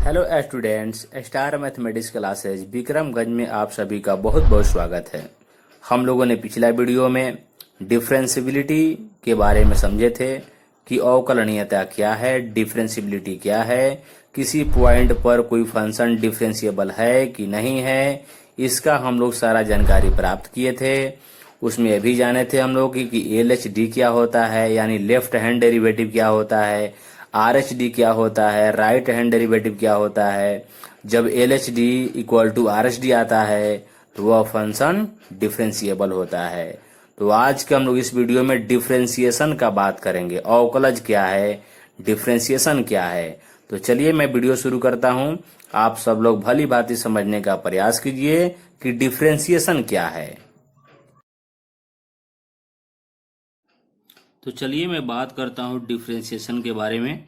Hello students, star mathematics classes Vikramganj में आप सभी का बहुत बहुत स्वागत है। हम लोगों ने पिछला वीडियो में डिफरेंशियबिलिटी के बारे में समझे थे कि अवकलनीयता क्या है, डिफरेंशियबिलिटी क्या है, किसी पॉइंट पर कोई फंक्शन डिफरेंशिएबल है कि नहीं है, इसका हम लोग सारा जानकारी प्राप्त किए थे। उसमें अभी जाने थे हम लोग कि एल एच डी क्या होता है, यानी लेफ्ट हैंड डेरिवेटिव क्या होता है, आर एच डी क्या होता है, राइट हैंड डेरिवेटिव क्या होता है। जब L H D equal to R H D आता है तो वह फंक्शन डिफरेंशिएबल होता है। तो आज के हम लोग इस वीडियो में डिफरेंशिएशन का बात करेंगे। अवकलज क्या है, डिफरेंशिएशन क्या है। तो चलिए मैं वीडियो शुरू करता हूं। आप सब लोग भली भांति समझने का प्रयास कीजिए कि डिफरेंशिएशन क्या है। तो चलिए मैं बात करता हूं डिफरेंशिएशन के बारे में।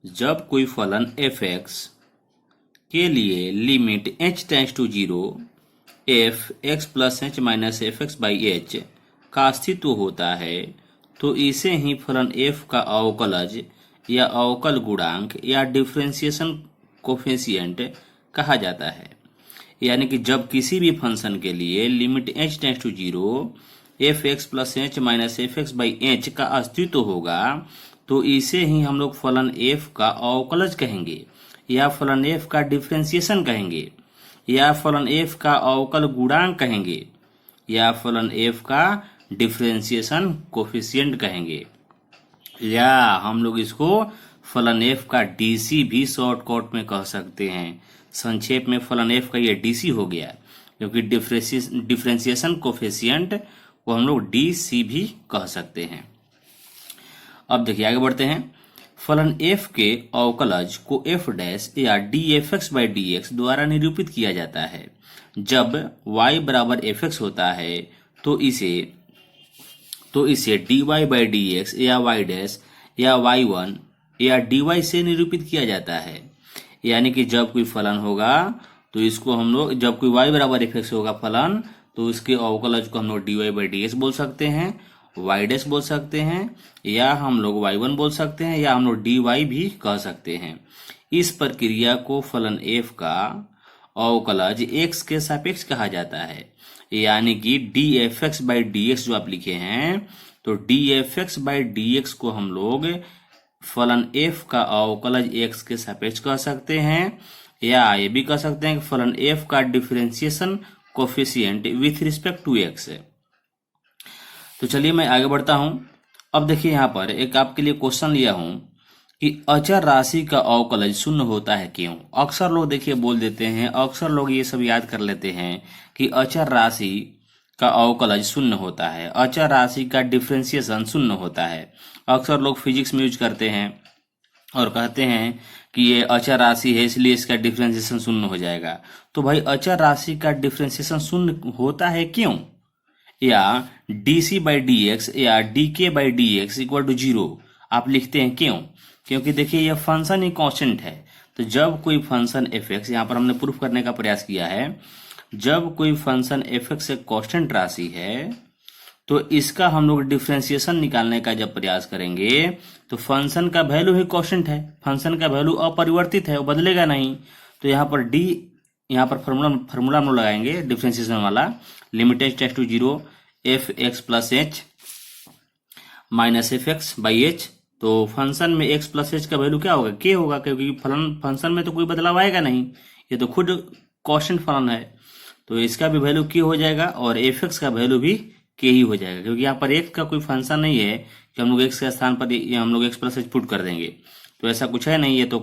जब कोई फलन एफ एक्स के लिए limit h tends to zero F x plus H minus F x by H का अस्तित्व होता है तो इसे ही फलन f का अवकलज या अवकल गुणांक या डिफरेंशिएशन कोफिशिएंट कहा जाता है। यानी कि जब किसी भी फंक्शन के लिए limit h tends to zero F x plus H minus F x by H का अस्तित्व होगा तो इसे ही हम लोग फलन f का अवकलज कहेंगे या फलन f का डिफरेंशिएशन कहेंगे या फलन f का अवकल गुणांक कहेंगे या फलन f का डिफरेंशिएशन कोफिशिएंट कहेंगे, या हम लोग इसको फलन f का डीसी भी शॉर्टकट में कह सकते हैं। संक्षेप में फलन f का ये डीसी हो गया, क्योंकि डिफरेंशिएशन कोफिशिएंट को हम लोग डीसी भी कह सकते हैं। अब देखिए आगे बढ़ते हैं। फलन f के अवकलज को f डैश या dfx बाई dx द्वारा निरूपित किया जाता है। जब y बराबर fx होता है तो इसे dy बाई dx या y डैश या y1 या dy से निरूपित किया जाता है। यानी कि जब कोई फलन होगा तो इसको हम लोग, जब कोई y बराबर fx होगा फलन, तो इसके अवकलज को हम लोग dy बाई dx बोल सकते हैं, y डैश बोल सकते हैं, या हम लोग y1 बोल सकते हैं, या हम लोग dy भी कह सकते हैं। इस प्रक्रिया को फलन f का अवकलज x के सापेक्ष कहा जाता है। यानी कि dfx बाई dx जो आप लिखे हैं, तो dfx बाई dx को हम लोग फलन f का अवकलज x के सापेक्ष कह सकते हैं, या ये भी कह सकते हैं कि फलन f का differentiation coefficient with respect to x। तो चलिए मैं आगे बढ़ता हूं। अब देखिए यहाँ पर एक आपके लिए क्वेश्चन लिया हूं कि अचर राशि का अवकलज शून्य होता है क्यों। अक्सर लोग देखिए बोल देते हैं, अक्सर लोग ये सब याद कर लेते हैं कि अचर राशि का अवकलज शून्य होता है, अचर राशि का डिफरेंशिएशन शून्य होता है। अक्सर लोग फिजिक्स में यूज करते हैं और कहते हैं कि ये अचर राशि है इसलिए इसका डिफरेंशिएशन शून्य हो जाएगा। तो भाई अचर राशि का डिफरेंशिएशन शून्य होता है क्यों, या dc बाई dx या dk by dx equal to zero आप लिखते हैं क्यों? क्योंकि देखिए यह फंक्शन ही कांस्टेंट है। तो जब कोई फंक्शन fx, यहाँ पर हमने प्रूफ करने का प्रयास किया है, जब कोई फंक्शन fx एक कांस्टेंट राशि है तो इसका हम लोग डिफरेंशिएशन निकालने का जब प्रयास करेंगे तो फंक्शन का वैल्यू ही कांस्टेंट है, फंक्शन का वैल्यू अपरिवर्तित है, वो बदलेगा नहीं। तो यहाँ पर यहाँ पर फॉर्मूला हम लोग लगाएंगे डिफरेंशिएशन वाला, limit h tends to zero F x plus H minus F x by H. तो फंक्शन में x प्लस एच का वैल्यू क्या होगा, k होगा, क्योंकि फंक्शन में तो कोई बदलाव आएगा नहीं, ये तो खुद कांस्टेंट फलन है। तो इसका भी वैल्यू k हो जाएगा और एफ एक्स का वैल्यू भी k ही हो जाएगा, क्योंकि यहाँ पर x का कोई फंक्शन नहीं है कि हम लोग x के स्थान पर हम लोग x प्लस एच पुट कर देंगे। तो ऐसा कुछ है नहीं, ये तो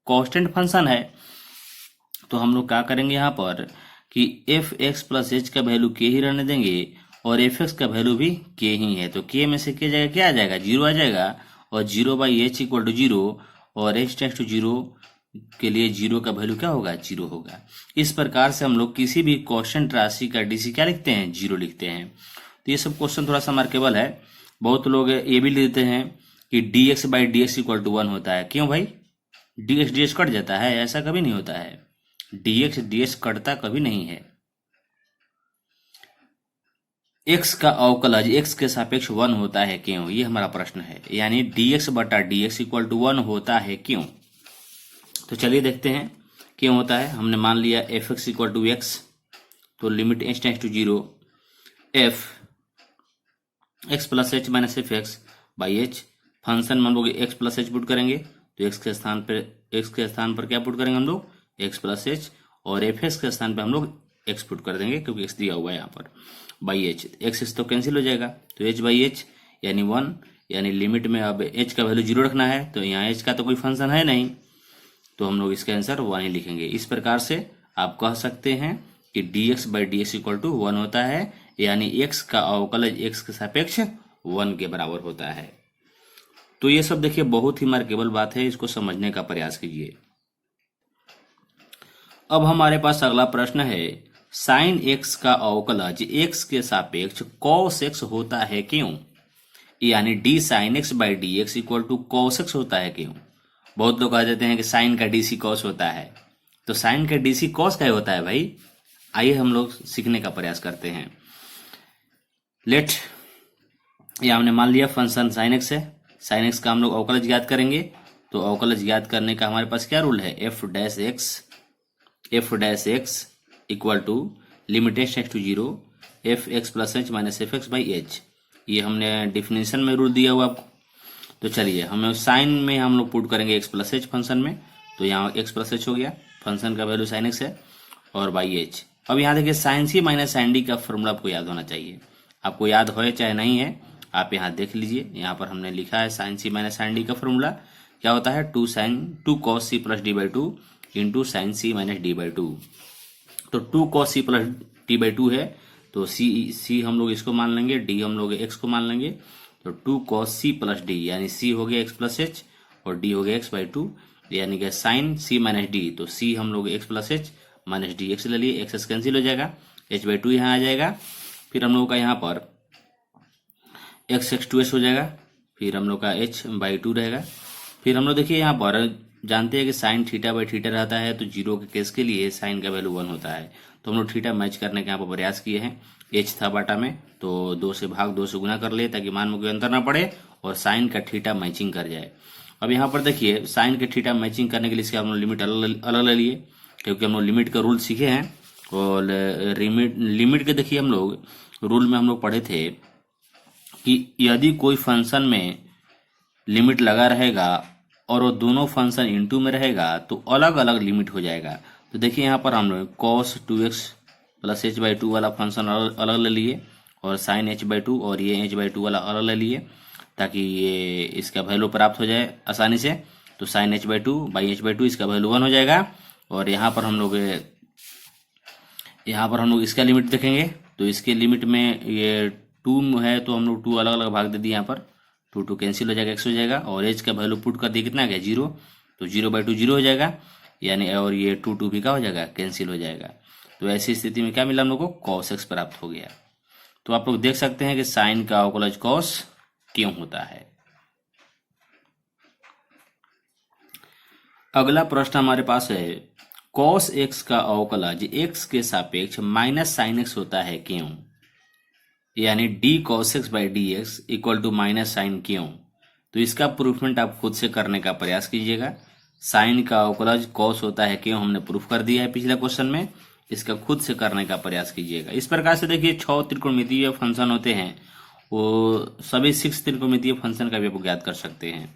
कांस्टेंट फंक्शन है। तो हम लोग क्या करेंगे यहाँ पर कि एफ एक्स प्लस एच का वैल्यू k ही रहने देंगे और एफ एक्स का वैल्यू भी k ही है। तो k में से k जाएगा, क्या आ जाएगा, जीरो आ जाएगा, और zero by H equal to zero, और h टेंड्स टू जीरो के लिए जीरो का वैल्यू क्या होगा, जीरो होगा। इस प्रकार से हम लोग किसी भी कांस्टेंट राशि का डीसी क्या लिखते हैं, जीरो लिखते हैं। तो ये सब क्वेश्चन थोड़ा सा मार्केबल है। बहुत लोग ये भी लिखते हैं कि D X by D X equal to 1 होता है। क्यों भाई, डी एक्स कट जाता है? ऐसा कभी नहीं होता है, डी एक्स कटता कभी नहीं है। x का अवकलज x के सापेक्ष 1 होता है क्यों, ये हमारा प्रश्न है। यानी dx बटा dx इक्वल टू 1 होता है क्यों। तो चलिए देखते हैं क्यों होता है। हमने मान लिया f x equal to x, तो limit H tends to 0 F x plus H minus F x by h. Function में हम लोग एक्स प्लस एच पुट करेंगे, तो एक्स के स्थान पर क्या पुट करेंगे हम लोग, एक्स प्लस एच, और एफ एक्स के स्थान पर हम लोग एक्स पुट कर देंगे क्योंकि एक्स दिया हुआ है यहाँ पर, बाई एच। एक्स तो कैंसिल हो जाएगा, तो एच बाई एच यानी 1, यानी लिमिट में अब एच का वैल्यू 0 रखना है, तो यहाँ एच का तो कोई फंक्शन है नहीं, तो हम लोग इसका आंसर 1 ही लिखेंगे। इस प्रकार से आप कह सकते हैं कि dx by D X equal to 1 होता है, यानी x का अवकलज x के सापेक्ष 1 के बराबर होता है। तो ये सब देखिए बहुत ही मार्केबल बात है, इसको समझने का प्रयास कीजिए। अब हमारे पास अगला प्रश्न है, साइन x का अवकलज x के सापेक्ष cos x होता है क्यों, यानी d sine X by D X equal to cos x होता है क्यों। बहुत लोग कह देते हैं कि साइन का डी सी कॉस होता है, तो साइन का डी सी कॉस क्या होता है भाई, आइए हम लोग सीखने का प्रयास करते हैं। लेट ये हमने मान लिया फंक्शन साइन एक्स है, साइन एक्स का हम लोग अवकलज ज्ञात करेंगे, तो अवकलज ज्ञात करने का हमारे पास क्या रूल है, F dash X equal to limit H tends to 0 F x plus H minus F x by H. ये हमने डिफिनेशन में रूल दिया हुआ आपको। तो चलिए हमें साइन में हम लोग पुट करेंगे एक्स प्लस एच फंक्शन में, तो यहाँ एक्स प्लस एच हो गया, फंक्शन का वैल्यू साइन एक्स है, और बाई एच। अब यहाँ देखिए sign C minus sine D का फॉर्मूला आपको याद होना चाहिए, आपको याद हो चाहे नहीं है, आप यहाँ देख लीजिए। यहाँ पर हमने लिखा है sine C minus sine D का फॉर्मूला क्या होता है, two cos C plus D by two into sine C minus D by two. तो 2 cos c plus D by two है, तो सी हम लोग इसको मान लेंगे, डी हम लोग एक्स को मान लेंगे, तो 2 cos c प्लस डी यानी c हो गया एक्स प्लस एच और d हो गया एक्स बाई टू, यानी कि साइन c माइनस डी, तो c हम लोग x plus H minus D x ले लिए, एक्स कैंसिल हो जाएगा, h बाई टू यहाँ आ जाएगा, फिर हम लोग का यहाँ पर एक्स एक्स टू एस हो जाएगा, फिर हम लोग का h बाई टू रहेगा। फिर हम लोग देखिए यहाँ पर जानते हैं कि साइन थीटा बाई थीटा रहता है, तो 0 के केस के लिए साइन का वैल्यू 1 होता है, तो हम लोग थीटा मैच करने का यहाँ पर प्रयास किए हैं। h था बाटा में, तो 2 से भाग 2 से गुना कर लिए ताकि मान में कोई अंतर ना पड़े और साइन का थीटा मैचिंग कर जाए। अब यहाँ पर देखिए साइन के थीटा मैचिंग करने के लिए इसके हम लोग लिमिट अलग ले लिए, क्योंकि हम लोग लिमिट का रूल सीखे हैं, और लिमिट के देखिए हम लोग रूल में हम लोग पढ़े थे कि यदि कोई फंक्शन में लिमिट लगा रहेगा और वो दोनों फंक्शन इनटू में रहेगा तो अलग अलग लिमिट हो जाएगा। तो देखिए यहाँ पर हम लोग cos 2x plus H by to वाला फंक्शन अलग ले लिए, और साइन एच बाई टू और ये एच बाई टू वाला अलग ले लिए, ताकि ये इसका वैल्यू प्राप्त हो जाए आसानी से। तो sine H by two by H by two इसका वैल्यू 1 हो जाएगा, और यहाँ पर हम लोग इसका लिमिट देखेंगे, तो इसके लिमिट में ये 2 है, तो हम लोग 2 अलग अलग भाग दे दिए, यहाँ पर 2 कैंसिल हो जाएगा, एक्स हो जाएगा, और एच का वैल्यू पुट कर दिए कितना गया 0, तो 0 बाई टू 0 हो जाएगा, यानी और ये 2 भी क्या हो जाएगा, कैंसिल हो जाएगा। तो ऐसी स्थिति में क्या मिला हम लोग को, कॉस एक्स प्राप्त हो गया। तो आप लोग देख सकते हैं कि साइन का अवकलज कॉस क्यों होता है। अगला प्रश्न हमारे पास है, कॉस एक्स का अवकलज एक्स के सापेक्ष माइनस साइन एक्स होता है क्यों, यानी D cos X by D X equal to minus sine क्यों। तो इसका प्रूफमेंट आप खुद से करने का प्रयास कीजिएगा। साइन का अवकलज कॉस होता है क्यों हमने प्रूफ कर दिया है पिछले क्वेश्चन में, इसका खुद से करने का प्रयास कीजिएगा। इस प्रकार से देखिए 6 त्रिकोणमितीय फंक्शन होते हैं, वो सभी 6 त्रिकोणमितीय फंक्शन का भी आप ज्ञात कर सकते हैं।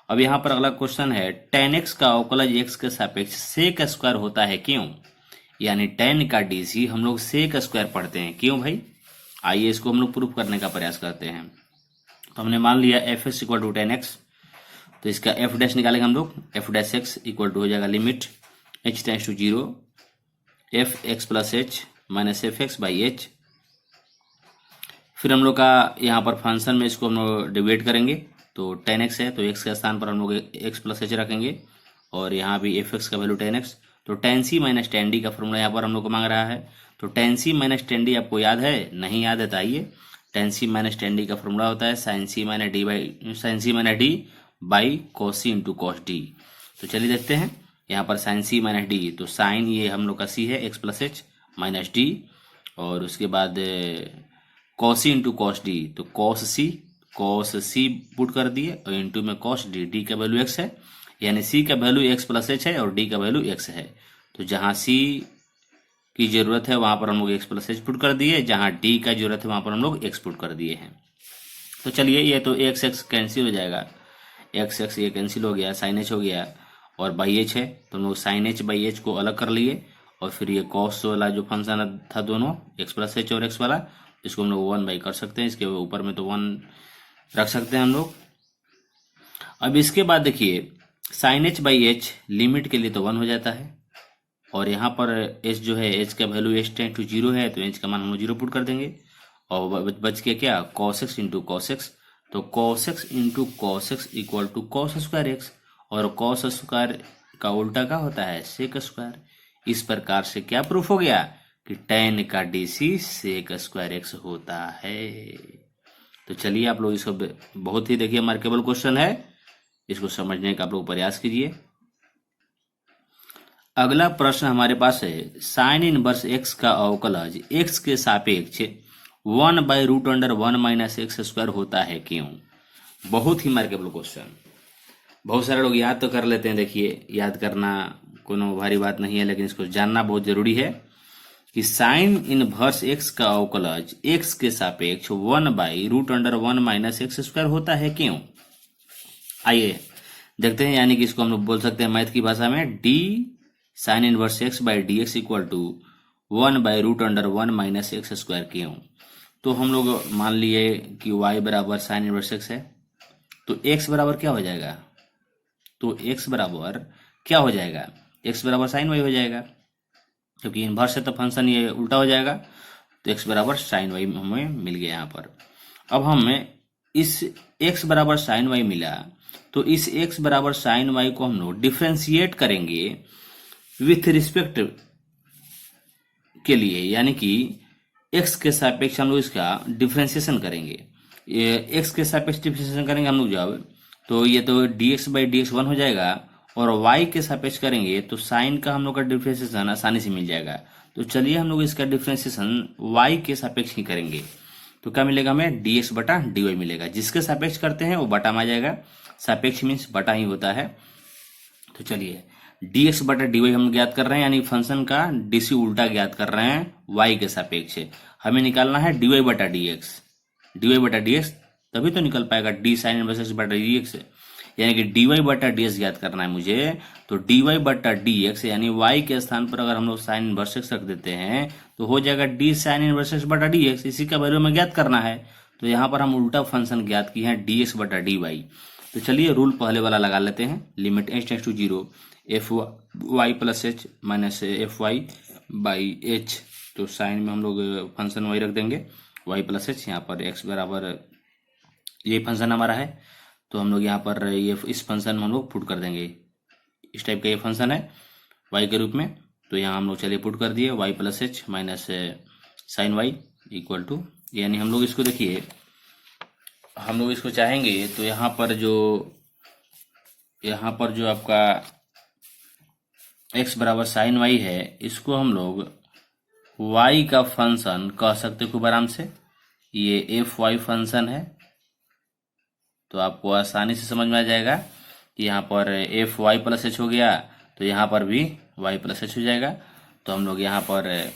अब यहाँ पर अगला क्वेश्चन है, tan x का अवकलज x के सापेक्ष सेक स्क्वायर होता है क्यों, यानी tan का डीसी हम लोग सेक स्क्वायर पढ़ते हैं क्यों भाई। आइए इसको हम लोग प्रूफ करने का प्रयास करते हैं। तो हमने मान लिया f x equal to 10x, तो इसका एफ डैश निकालेंगे हम लोग, F dash X equal to हो जाएगा limit h tends to 0 F x plus H minus F x by H. फिर हम लोग का यहाँ पर फंक्शन में इसको हम लोग डिवाइड करेंगे, तो 10x है, तो x के स्थान पर हम लोग x प्लस एच रखेंगे, और यहाँ भी एफ एक्स का वैल्यू 10x, तो tan c minus tan d का फॉर्मूला यहाँ पर हम लोग को मांग रहा है। तो tan c minus tan d आपको याद है, नहीं याद है तो आइए, tan c minus tan d का फॉर्मूला होता है sin c minus d by cos c into cos d। तो चलिए देखते हैं यहाँ पर sin c माइनस d, तो साइन ये हम लोग का c है x plus H minus d, और उसके बाद cos c into cos d, तो cos c पुट कर दिए और इंटू में cos d, d का वैल्यू x है, यानी सी का वैल्यू एक्स प्लस एच है और डी का वैल्यू एक्स है। तो जहां सी की जरूरत है वहां पर हम लोग एक्स प्लस एच पुट कर दिए, जहां डी का जरूरत है वहां पर हम लोग एक्स पुट कर दिए हैं। तो चलिए ये तो एक्स एक्स कैंसिल हो जाएगा, एक्स एक्स ये कैंसिल हो गया, साइन एच हो गया और बाई एच है तो हम लोग साइन एच बाई एच को अलग कर लिए और फिर ये कॉस वाला जो फंक्शन था दोनों एक्स प्लस एच और एक्स वाला, इसको हम लोग 1 बाई कर सकते हैं, इसके ऊपर में तो 1 रख सकते हैं हम लोग। अब इसके बाद देखिए sine H by H limit के लिए तो 1 हो जाता है और यहाँ पर एच जो है एच का वैल्यू एच टेंड टू 0 है तो एच का मान हम लोग 0 पुट कर देंगे और बच के क्या cos x into cos X, तो cos x into cos X equal to cos square X और कॉस स्क्वायर का उल्टा क्या होता है सेक स्क्वायर। इस प्रकार से क्या प्रूफ हो गया कि tan का डीसी सेक स्क्वायर एक्स होता है। तो चलिए आप लोग इसको बहुत ही देखिए मार्केबल क्वेश्चन है, इसको समझने का आप लोग प्रयास कीजिए। अगला प्रश्न हमारे पास है साइन इनवर्स एक्स का अवकलज एक्स के सापेक्ष 1 by root under 1 minus X square होता है क्यों। बहुत ही मार्केबल क्वेश्चन, बहुत सारे लोग याद तो कर लेते हैं, देखिए याद करना कोनो भारी बात नहीं है लेकिन इसको जानना बहुत जरूरी है कि साइन इनवर्स एक्स का अवकलज एक्स के सापेक्ष 1 by root under 1 minus X square होता है क्यों। आइए देखते हैं, यानी कि इसको हम लोग बोल सकते हैं मैथ की भाषा में D sine inverse X by D X equal to 1 by root under 1 minus X square क्यों। तो हम लोग मान लिए कि y बराबर साइन इनवर्स एक्स है तो x बराबर क्या हो जाएगा, तो x बराबर क्या हो जाएगा, x बराबर साइन y हो जाएगा क्योंकि इनवर्स है तो फंक्शन ये उल्टा हो जाएगा, तो x बराबर साइन y हमें मिल गया यहाँ पर। अब हमें इस x बराबर साइन y मिला तो इस x बराबर साइन y को हम लोग डिफ्रेंशिएट करेंगे विथ रिस्पेक्ट के लिए, यानी कि x के सापेक्ष हम लोग इसका डिफ्रेंशिएशन करेंगे, ये x के सापेक्ष डिफ्रेंशिएशन करेंगे हम लोग जब, तो ये तो dx बाई डी एक्स 1 हो जाएगा और y के सापेक्ष करेंगे तो साइन का हम लोग का डिफ्रेंशिएशन आसानी से मिल जाएगा। तो चलिए हम लोग इसका डिफ्रेंशिएशन y के सापेक्ष ही करेंगे तो क्या मिलेगा हमें dx बटा dy मिलेगा, जिसके सापेक्ष करते हैं वो बटा में आ जाएगा, सापेक्ष मीन्स बटा ही होता है। तो चलिए dx बटा dy हम ज्ञात कर रहे हैं, यानी फंक्शन का dc उल्टा ज्ञात कर रहे हैं y के सापेक्ष, हमें निकालना है dy बटा dx, तभी तो निकल पाएगा d साइन इनवर्स एक्स बटा dx, यानी कि dy बटा dx ज्ञात करना है मुझे, तो dy बटा dx यानी y के स्थान पर अगर हम लोग साइन इनवर्स एक्स रख देते हैं तो हो जाएगा d साइन इनवर्स एक्स बटा dx, इसी का वैल्यू हमें ज्ञात करना है। तो यहाँ पर हम उल्टा फंक्शन ज्ञात किए हैं dx बटा dy। तो चलिए रूल पहले वाला लगा लेते हैं, limit h tends to 0 F Y plus H minus F Y by H, तो साइन में हम लोग फंक्शन वाई रख देंगे वाई प्लस एच, यहाँ पर एक्स बराबर ये फंक्शन हमारा है तो हम लोग यहाँ पर ये इस फंक्शन में हम लोग पुट कर देंगे, इस टाइप का ये फंक्शन है वाई के रूप में, तो यहाँ हम लोग चलिए पुट कर दिए Y plus H minus sine Y equal to, यानी हम लोग इसको देखिए हम लोग इसको चाहेंगे तो यहाँ पर जो आपका x बराबर साइन वाई है इसको हम लोग y का फंक्शन कह सकते खूब आराम से, ये एफ वाई फंक्शन है तो आपको आसानी से समझ में आ जाएगा कि यहाँ पर एफ वाई प्लस एच हो गया तो यहाँ पर भी y प्लस एच हो जाएगा, तो हम लोग यहाँ पर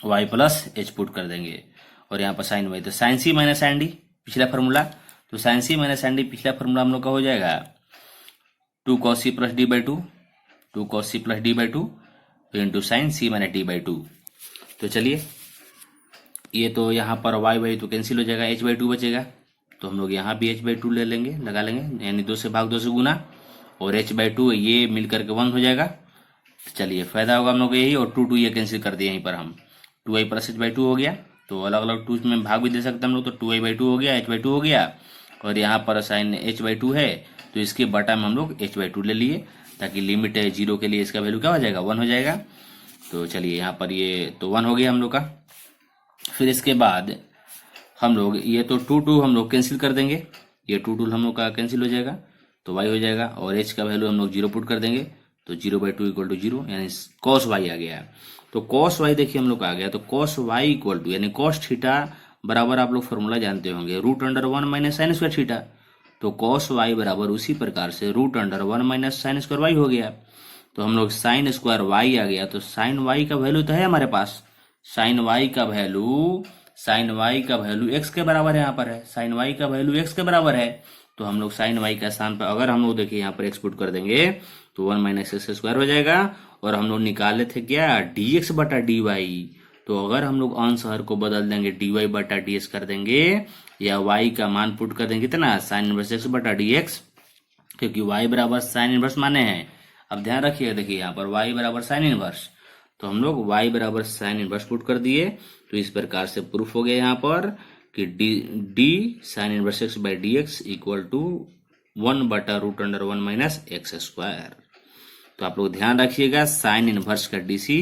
y प्लस एच पुट कर देंगे और यहाँ पर साइन वाई, तो sine C minus sine D पिछला फार्मूला, तो sine C minus sine D पिछला फार्मूला हम लोग का हो जाएगा 2 cos c plus D by 2 cos c plus D by 2 into sine C minus D by 2। तो चलिए ये तो यहाँ पर y बाई तो कैंसिल हो जाएगा, h बाई 2 बचेगा तो हम लोग यहाँ भी h बाई 2 ले लेंगे, लगा लेंगे, यानी 2 से भाग 2 से गुना और h बाई 2 ये मिल करके 1 हो जाएगा। तो चलिए फायदा होगा हम लोग यही, और 2 ये कैंसिल कर दिए यहीं पर हम 2y प्लस h बाई 2 हो गया, तो अलग अलग 2 में भाग भी दे सकते हैं हम लोग, तो 2y बाई 2 हो गया, h बाई 2 हो गया और यहाँ पर साइन h बाई 2 है तो इसके बटा में हम लोग h बाई 2 ले लिए ताकि लिमिट है 0 के लिए इसका वैल्यू क्या हो जाएगा 1 हो जाएगा। तो चलिए यहाँ पर ये तो 1 हो गया हम लोग का, फिर इसके बाद हम लोग ये तो 2 हम लोग कैंसिल कर देंगे, ये 2 हम लोग का कैंसिल हो जाएगा तो y हो जाएगा और h का वैल्यू हम लोग 0 पुट कर देंगे तो 0 बाई 2 इक्वल टू 0, यानी cos y आ गया। तो cos y देखिए हम लोग का आ गया, तो cos y इक्वल टू यानी cos थीटा बराबर आप लोग फॉर्मूला जानते होंगे √1 माइनस साइन स्क्वायर थीटा, तो cos y बराबर उसी प्रकार से root under 1 minus sine square Y हो गया। तो हम लोग साइन स्क्वायर वाई आ गया, तो साइन वाई का वैल्यू तो है हमारे पास, साइन वाई का वैल्यू एक्स के बराबर है, यहाँ पर है साइन वाई का वैल्यू एक्स के बराबर है। तो हम लोग साइन वाई का स्थान पर अगर हम लोग देखिए यहाँ पर एक्स पुट कर देंगे तो 1 माइनस एक्स स्क्वायर हो जाएगा। और हम लोग निकाले थे क्या, dx बटा dy। तो अगर हम लोग अंश हर को बदल देंगे, dy बटा dx कर देंगे या y का मान पुट कर देंगे कितना, साइन इनवर्स एक्स बटा dx, क्योंकि y बराबर साइन इनवर्स माने हैं। अब ध्यान रखिए, देखिए यहाँ पर y बराबर साइन इनवर्स, तो हम लोग y बराबर साइन इनवर्स पुट कर दिए। तो इस प्रकार से प्रूफ हो गया यहाँ पर कि D sine inverse X by D X equal to 1 बटा root under 1 minus X square. तो आप लोग ध्यान रखिएगा, साइन इनवर्स का डीसी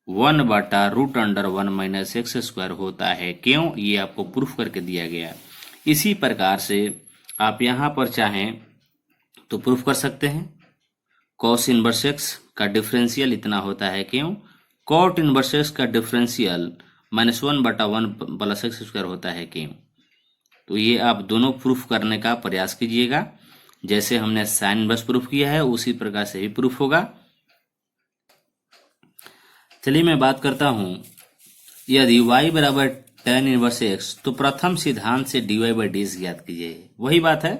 1 बटा root under 1 minus X square होता है। क्यों, ये आपको प्रूफ करके दिया गया। इसी प्रकार से आप यहाँ पर चाहें तो प्रूफ कर सकते हैं, कॉस इनवर्स एक्स का डिफरेंशियल इतना होता है। क्यों, कॉट इनवर्स एक्स का डिफरेंशियल -1 बटा 1 प्लस एक्स स्क्वायर होता है। क्यों, तो ये आप दोनों प्रूफ करने का प्रयास कीजिएगा। जैसे हमने साइन इनवर्स प्रूफ किया है उसी प्रकार से भी प्रूफ होगा। चलिए मैं बात करता हूं, यदि y बराबर tan इनवर्स x तो प्रथम सिद्धांत से dy बाई डी एक्स ज्ञात कीजिए। वही बात है,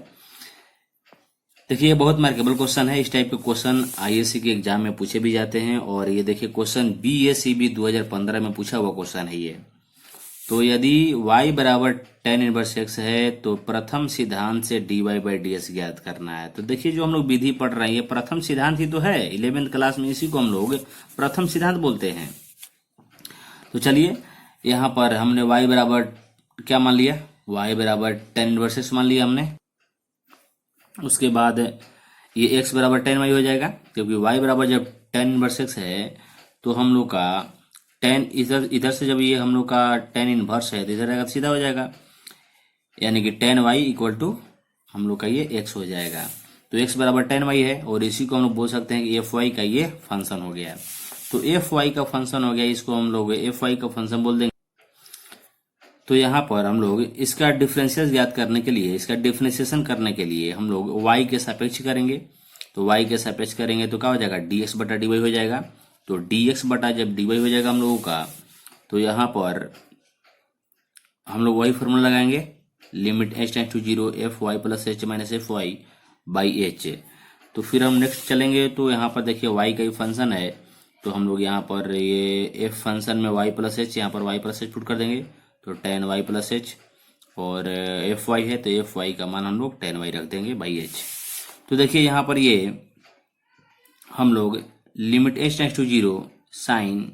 देखिए बहुत मार्केबल क्वेश्चन है। इस टाइप के क्वेश्चन आईएससी के एग्जाम में पूछे भी जाते हैं, और ये देखिए क्वेश्चन बीएसईबी 2015 में पूछा हुआ क्वेश्चन है ये। तो यदि y बराबर tan इनवर्स x है तो प्रथम सिद्धांत से dy बाई डी एक्स ज्ञात करना है। तो देखिए जो हम लोग विधि पढ़ रहे हैं ये प्रथम सिद्धांत ही तो है, 11वीं क्लास में इसी को हम लोग प्रथम सिद्धांत बोलते हैं। तो चलिए यहाँ पर हमने y बराबर क्या मान लिया, y बराबर tan इनवर्स x मान लिया हमने। उसके बाद ये x बराबर tan y हो जाएगा, क्योंकि y बराबर जब tan इनवर्स x है तो हम लोग का tan इधर से जब ये हम लोग का tan इनवर्स है तो इधर आएगा सीधा हो जाएगा, यानी कि tan y इक्वल टू हम लोग का ये x हो जाएगा। तो x बराबर tan y है, और इसी को हम लोग बोल सकते हैं कि fy का ये फंक्शन हो गया। तो fy का फंक्शन हो गया, इसको हम लोग fy का फंक्शन बोल देंगे। तो यहाँ पर हम लोग इसका डिफरेंशियल ज्ञात करने के लिए, इसका डिफरेंशिएशन करने के लिए हम लोग y के सापेक्ष करेंगे। तो y के सापेक्ष करेंगे तो क्या हो जाएगा, dx बटा dy हो जाएगा। तो dx बटा जब dy हो जाएगा हम लोगों का, तो यहाँ पर हम लोग वही फॉर्मूला लगाएंगे, limit h tends to 0 fy plus h minus fy by h। तो फिर हम नेक्स्ट चलेंगे, तो यहाँ पर देखिए y का ही फंक्शन है, तो हम लोग यहाँ पर ये f फंक्शन में y प्लस h, यहाँ पर y प्लस h पुट कर देंगे, तो tan y प्लस h, और fy है तो fy का मान हम लोग tan y रख देंगे बाई h। तो देखिए यहाँ पर ये हम लोग limit h tends to 0 sine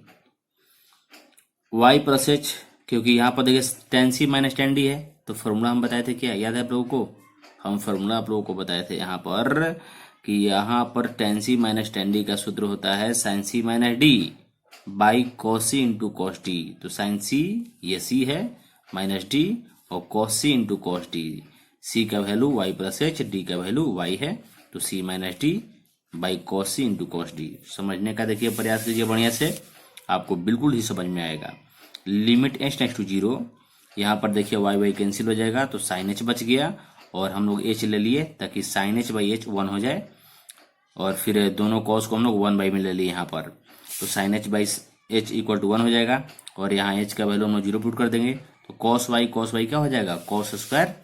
y plus h, क्योंकि यहाँ पर देखिए tan c minus tan d है, तो फॉर्मूला हम बताए थे क्या, याद है आप लोगों को, हम फॉर्मूला आप लोगों को बताए थे यहाँ पर कि यहाँ पर tan c minus tan d का सूत्र होता है sin c minus d by cos c into cos d। तो sin c ये c है माइनस d, और cos c into cos d, c का value y plus h, d का वैल्यू y है, तो c minus d by cos c into cos d। समझने का देखिए प्रयास कीजिए बढ़िया से, आपको बिल्कुल ही समझ में आएगा। लिमिट h टेंड्स टू 0, यहाँ पर देखिए y y कैंसिल हो जाएगा, तो साइन h बच गया, और हम लोग h ले लिए ताकि साइन h बाई h 1 हो जाए, और फिर दोनों कॉस को हम लोग 1 बाई में ले लिए यहाँ पर, तो sine h by h equal to 1 हो जाएगा, और यहाँ h का वैल्यू हम लोग 0 पुट कर देंगे, तो कॉस y क्या हो जाएगा, कॉस स्क्वायर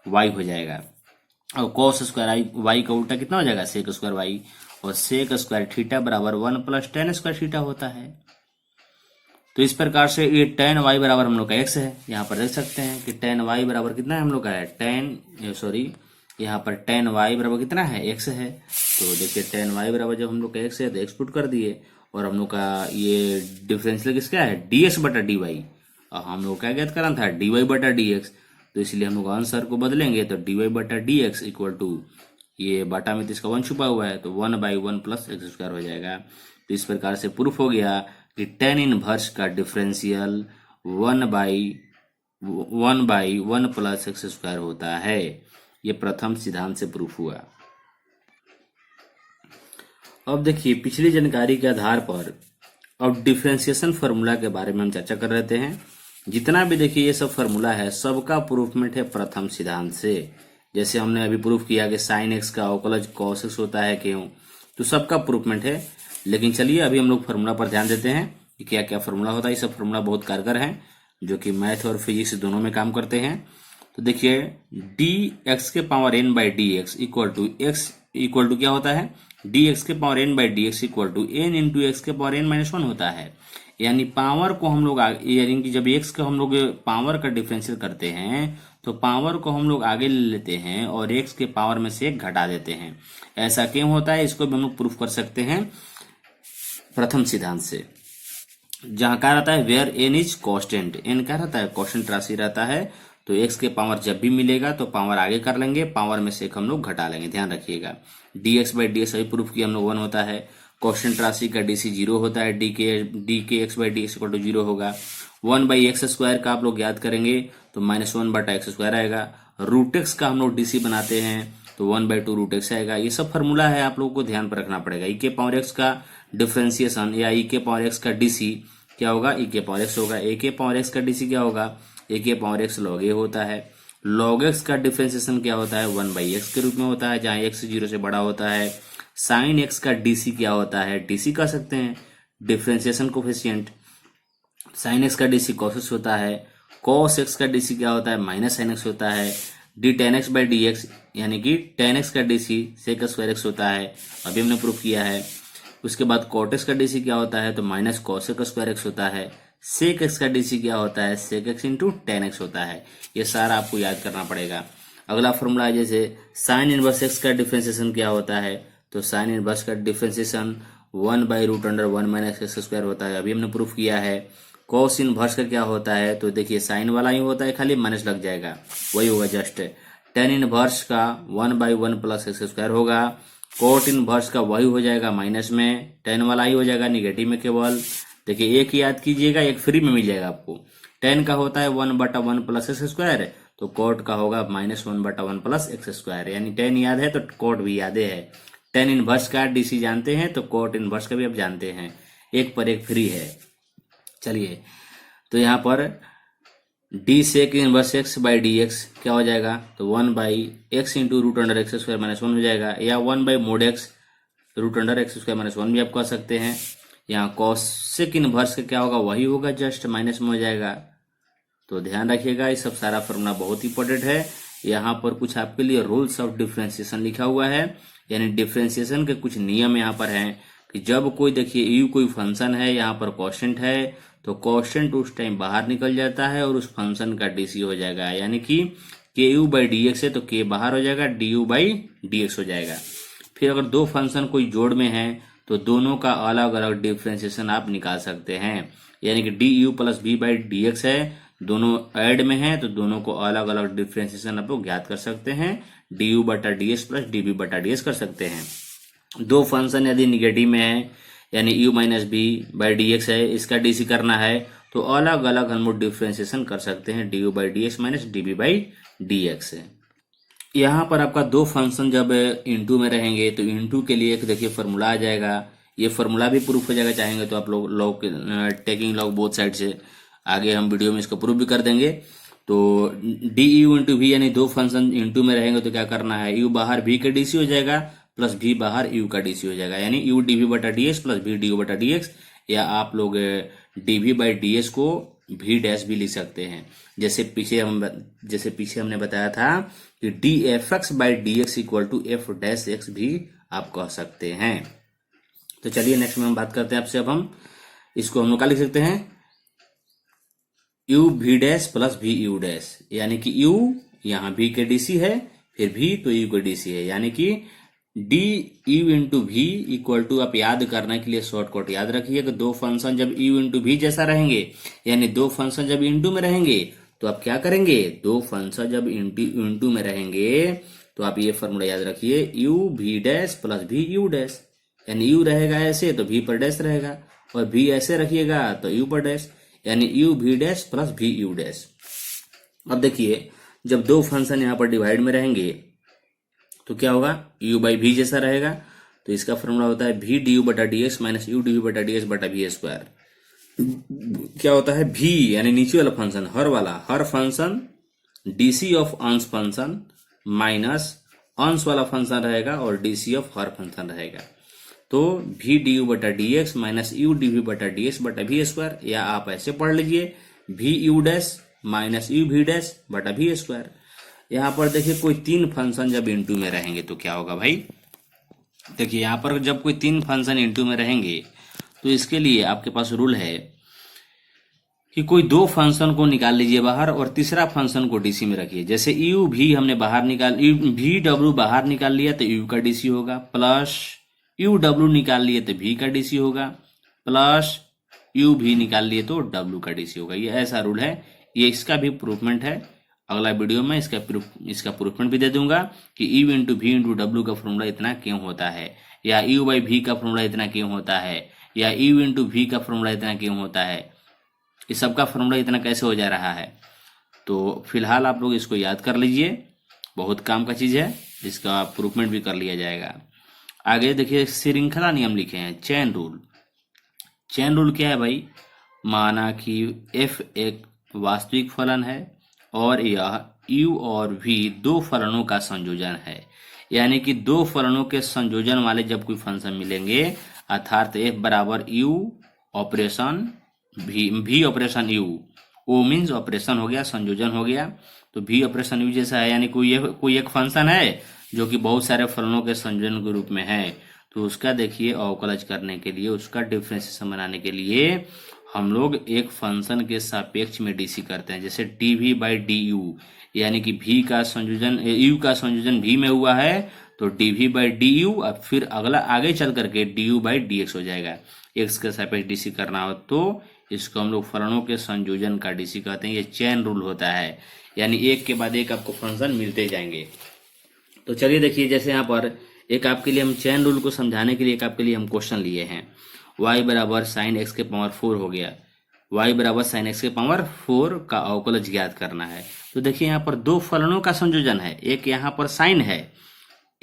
y हो जाएगा, और कॉस स्क्वायर y का उल्टा कितना हो जाएगा, सेक स्क्वायर y, और सेक स्क्वायर थीटा बराबर 1 प्लस tan स्क्वायर थीटा होता है। तो इस प्रकार से ये tan y बराबर हम लोग का x है, यहाँ पर देख सकते हैं कि tan y बराबर कितना है हम लोग का है, यहाँ पर tan y बराबर कितना है, x है। तो देखिए tan y बराबर जब हम लोग का x है तो x पुट कर दिए, और हम लोग का ये डिफरेंशियल किसका है, dx बटा dy, और हम लोग क्या ज्ञात करना था, dy बटा dx। तो इसलिए हम लोग आंसर को बदलेंगे, तो dy बटा dx इक्वल टू ये बाटा में तो इसका 1 छुपा हुआ है, तो 1 बाई 1 प्लस एक्स स्क्वायर हो जाएगा। तो इस प्रकार से प्रूफ हो गया कि tan इनवर्स का differential 1 by 1 plus x square होता है। ये प्रथम सिद्धांत से प्रूफ हुआ। अब देखिए पिछली जानकारी के आधार पर अब डिफरेंशिएशन फार्मूला के बारे में हम चर्चा कर रहे हैं। जितना भी देखिए ये सब फार्मूला है सबका प्रूफमेंट है प्रथम सिद्धांत से। जैसे हमने अभी प्रूफ किया कि साइन एक्स का अवकलज कॉस एक्स होता है क्यों, तो सबका प्रूफमेंट है। लेकिन चलिए अभी हम लोग फार्मूला पर ध्यान देते हैं कि क्या क्या फार्मूला होता है। ये सब फार्मूला बहुत कारगर है जो कि मैथ और फिजिक्स दोनों में काम करते हैं। तो देखिए डी एक्स के power N by D X equal to क्या होता है, डी एक्स के power N by D X equal to N into X के पावर एन माइनस वन होता है। यानी पावर को हम लोग यानी कि जब एक्स का हम लोग पावर का डिफरेंशियल करते हैं तो पावर को हम लोग आगे ले लेते हैं और एक्स के पावर में से एक घटा देते हैं। ऐसा क्यों होता है, इसको भी हम लोग प्रूफ कर सकते हैं प्रथम सिद्धांत से, जहां क्या रहता है where N is constant, N क्या रहता है कांस्टेंट राशि रहता है। तो एक्स के पावर जब भी मिलेगा तो पावर आगे कर लेंगे, पावर में से एक हम लोग घटा लेंगे, ध्यान रखिएगा। D X by D x अभी प्रूफ किया हम लोग 1 होता है, कांस्टेंट राशि का डीसी 0 होता है, डी के X by D X equal to 0 होगा। 1 बाई एक्स स्क्वायर का आप लोग याद करेंगे तो -1 बटा एक्स स्क्वायर आएगा। रूट एक्स का हम लोग डीसी बनाते हैं तो 1/2 रूट एक्स आएगा। ये सब फॉर्मूला है, आप लोगों को ध्यान पर रखना पड़ेगा। ई के पावर एक्स का डिफरेंशिएशन या ई के पावर एक्स का डीसी क्या होगा, ई के पावर एक्स होगा। ए के पावर एक्स का डीसी क्या होगा, ए के पावर एक्स लॉग ए होता है। लॉग एक्स का डिफरेंशिएशन क्या होता है 1/x के रूप में होता है, जहां एक्स 0 से बड़ा होता है। साइन एक्स का डीसी क्या होता है, डीसी कह सकते हैं डिफरेंशिएशन कोफिशिएंट। साइन एक्स का डीसी कॉस एक्स होता है। कॉस एक्स का डीसी क्या होता है माइनस साइन एक्स होता है। D ten x by D x यानी कि टेन एक्स का डीसी सेक स्क्वायर एक्स होता है, अभी हमने प्रूफ किया है। उसके बाद कॉट एक्स का डीसी क्या होता है तो माइनस कॉसेक स्क्वायर एक्स होता है। सेक एक्स का डीसी क्या होता है sec X into tan X होता है। ये सारा आपको याद करना पड़ेगा। अगला फॉर्मूला है जैसे साइन इनवर्स एक्स का डिफरेंशिएशन क्या होता है, तो साइन इनवर्स का डिफरेंशिएशन 1/√1 माइनस एक्स स्क्वायर होता है, अभी हमने प्रूफ किया है। कॉस इनवर्स का क्या होता है, तो देखिए साइन वाला ही होता है, खाली माइनस लग जाएगा, वही होगा जस्ट। टेन इनवर्स का 1/1 प्लस एक्स स्क्वायर होगा। कोट इनवर्स का वही हो जाएगा माइनस में, टेन वाला ही हो जाएगा निगेटिव में केवल। देखिए एक याद कीजिएगा, एक फ्री में मिल जाएगा आपको। टेन का होता है 1/1 प्लस एक्स स्क्वायर, तो कोट का होगा -1/1 प्लस एक्स स्क्वायर। यानी टेन याद है तो कोट भी याद है। टेन इनवर्स का डीसी जानते हैं तो कोट इनवर्स का भी आप जानते हैं, एक पर एक फ्री है। चलिए तो यहाँ पर D sec inverse X by D X क्या हो जाएगा, तो 1/x into root under X square minus 1 हो जाएगा, या 1/mod x root under X square minus 1 भी आप कह सकते हैं। यहाँ कॉसेक इनवर्स का क्या होगा वही होगा, जस्ट माइनस में हो जाएगा। तो ध्यान रखिएगा, ये सब सारा फॉर्मूला बहुत इंपॉर्टेंट है। यहाँ पर कुछ आपके लिए रूल्स ऑफ डिफरेंशिएशन लिखा हुआ है, यानी डिफरेंशिएशन के कुछ नियम यहाँ पर हैं कि जब कोई देखिए यू कोई फंक्शन है, यहाँ पर कांस्टेंट है, तो कांस्टेंट उस टाइम बाहर निकल जाता है और उस फंक्शन का डीसी हो जाएगा। यानी कि के यू बाई डी एक्स है तो के बाहर हो जाएगा, D U by D x हो जाएगा। फिर अगर दो फंक्शन कोई जोड़ में है तो दोनों का अलग अलग डिफरेंशिएशन आप निकाल सकते हैं। यानी कि D U plus B by D X है, दोनों ऐड में है तो दोनों को अलग अलग डिफरेंशिएशन आप लोग ज्ञात कर सकते हैं। डी यू बटा D X plus D B बटा डी एक्स कर सकते हैं। दो फंक्शन यदि निगेटिव में है, यानी u minus B by D X है, इसका डीसी करना है तो अलग अलग हम लोग डिफ्रेंशिएशन कर सकते हैं, D U by D X minus D B by D X है। यहाँ पर आपका दो फंक्शन जब इनटू में रहेंगे तो इनटू के लिए एक देखिए फॉर्मूला आ जाएगा। ये फॉर्मूला भी प्रूफ हो जाएगा, चाहेंगे तो आप लोग log taking log both side से आगे हम वीडियो में इसको प्रूफ भी कर देंगे। तो डी यू इंटू वी यानी दो फंक्शन इनटू में रहेंगे तो क्या करना है, यू बाहर भी के डीसी हो जाएगा प्लस भी बाहर यू का डीसी हो जाएगा, यानी यू डी वी बटा डी एक्स प्लस भी डी यू बटा डी एक्स, या आप लोग D V by D X को भी डैश भी लिख सकते हैं। जैसे पीछे हमने बताया था कि D F x by D X equal to F dash X भी आप कह सकते हैं। तो चलिए नेक्स्ट में हम बात करते हैं आपसे। अब हम इसको हम लोग क्या लिख सकते हैं, यू भी डैश प्लस भी यू डैश, यानी कि यू यहाँ भी के डीसी है, फिर भी तो यू के डीसी है, यानी कि डी यू इंटू भी इक्वल टू, आप याद करने के लिए शॉर्टकट याद रखिए कि दो फंक्शन जब यू इंटू भी जैसा रहेंगे, यानी दो फंक्शन जब इंटू में रहेंगे तो आप क्या करेंगे, दो फंक्शन जब इंटू में रहेंगे तो आप ये फॉर्मूला याद रखिए, यू भी डैश प्लस भी यू डैश, यानी यू रहेगा ऐसे तो भी पर डैश रहेगा, और भी ऐसे रखिएगा तो यू पर डैश, यानी यू भी डैश प्लस भी यू डैश। अब देखिए जब दो फंक्शन यहाँ पर डिवाइड में रहेंगे तो क्या होगा, u बाई भी जैसा रहेगा, तो इसका फॉर्मूला होता है भी डी यू बटा D X minus U D V बटा डी एक्स बटा भी स्क्वायर। क्या होता है भी, यानी नीचे वाला function her function DC of अंश फंक्शन माइनस अंश वाला फंक्शन रहेगा और डीसी ऑफ हर फंक्शन रहेगा। तो भी डी यू बटा D X minus U D V बटा डी एक्स बटा भी स्क्वायर, या आप ऐसे पढ़ लीजिए भी यू डैश माइनस यू भी डैश बटा भी स्क्वायर। यहाँ पर देखिए कोई तीन फंक्शन जब इनटू में रहेंगे तो क्या होगा भाई, देखिए यहाँ पर जब कोई तीन फंक्शन इनटू में रहेंगे तो इसके लिए आपके पास रूल है कि कोई दो फंक्शन को निकाल लीजिए बाहर और तीसरा फंक्शन को डीसी में रखिए। जैसे यू भी हमने बाहर निकाल, यू भी डब्ल्यू बाहर निकाल लिया तो यू का डीसी होगा, प्लस यू डब्ल्यू निकाल लिए तो भी का डीसी होगा, प्लस यू भी निकाल लिए तो डब्ल्यू का डीसी होगा। ये ऐसा रूल है, ये इसका भी प्रूफमेंट है। अगला वीडियो में इसका प्रूफमेंट भी दे दूंगा कि यू इंटू भी इंटू डब्ल्यू का फॉर्मूला इतना क्यों होता है, या यू बाई भी का फॉर्मूला इतना क्यों होता है, या यू इंटू भी का फॉर्मूला इतना क्यों होता है, इस सब का फॉर्मूला इतना कैसे हो जा रहा है। तो फिलहाल आप लोग इसको याद कर लीजिए, बहुत काम का चीज है, इसका प्रूफमेंट भी कर लिया जाएगा। आगे देखिए श्रृंखला नियम लिखे हैं, चेन रूल। चेन रूल क्या है भाई, माना कि f एक वास्तविक फलन है और यह u और v दो फलनों का संयोजन है, यानी कि दो फलनों के संयोजन वाले जब कोई फंक्शन मिलेंगे अर्थात f बराबर u operation v operation u, o means operation हो गया, संयोजन हो गया, तो v ऑपरेशन u जैसा है, यानी कोई एक फंक्शन है जो कि बहुत सारे फलनों के संयोजन के रूप में है, तो उसका देखिए अवकलज करने के लिए, उसका डिफरेंशिएशन बनाने के लिए हम लोग एक फंक्शन के सापेक्ष में डीसी करते हैं। जैसे dv बाई डी यू, यानी कि v का संयोजन u का संयोजन v में हुआ है तो dv बाई डी यू, अब फिर अगला आगे चल करके du बाई डी एक्स हो जाएगा। x के सापेक्ष डीसी करना हो तो इसको हम लोग फलनों के संयोजन का डीसी कहते हैं। ये चेन रूल होता है, यानी एक के बाद एक आपको फंक्शन मिलते जाएंगे। तो चलिए देखिए, जैसे यहाँ पर एक आपके लिए हम चेन रूल को समझाने के लिए एक आपके लिए हम क्वेश्चन लिए हैं, y बराबर साइन एक्स के पावर 4 हो गया, y बराबर साइन एक्स के पावर 4 का अवकलज ज्ञात करना है। तो देखिए यहाँ पर दो फलनों का संयोजन है, एक यहाँ पर साइन है,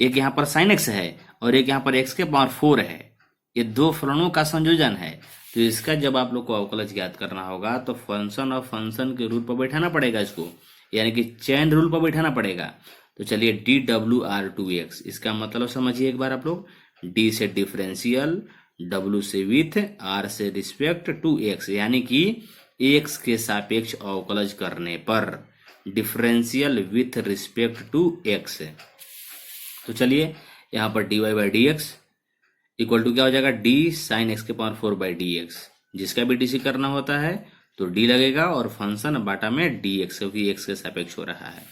एक यहाँ पर साइन एक्स है और एक यहाँ पर एक्स के पावर 4 है, ये दो फलनों का संयोजन है। तो इसका जब आप लोग को अवकलज ज्ञात करना होगा तो फंक्शन और फंक्शन के रूल पर बैठाना पड़ेगा इसको, यानी कि चेन रूल पर बैठाना पड़ेगा। तो चलिए D W R to X, इसका मतलब समझिए एक बार आप लोग, डी से डिफरेंशियल, डब्ल्यू से विथ, आर से रिस्पेक्ट टू एक्स, यानी कि एक्स के सापेक्ष अवकलज करने पर differential with respect to x. तो चलिए यहाँ पर D Y by D X equal to क्या हो जाएगा, डी साइन एक्स के पावर 4 बाई डी एक्स, जिसका भी डीसी करना होता है तो डी लगेगा और फंक्शन बाटा में डी एक्स, क्योंकि एक्स के सापेक्ष हो रहा है।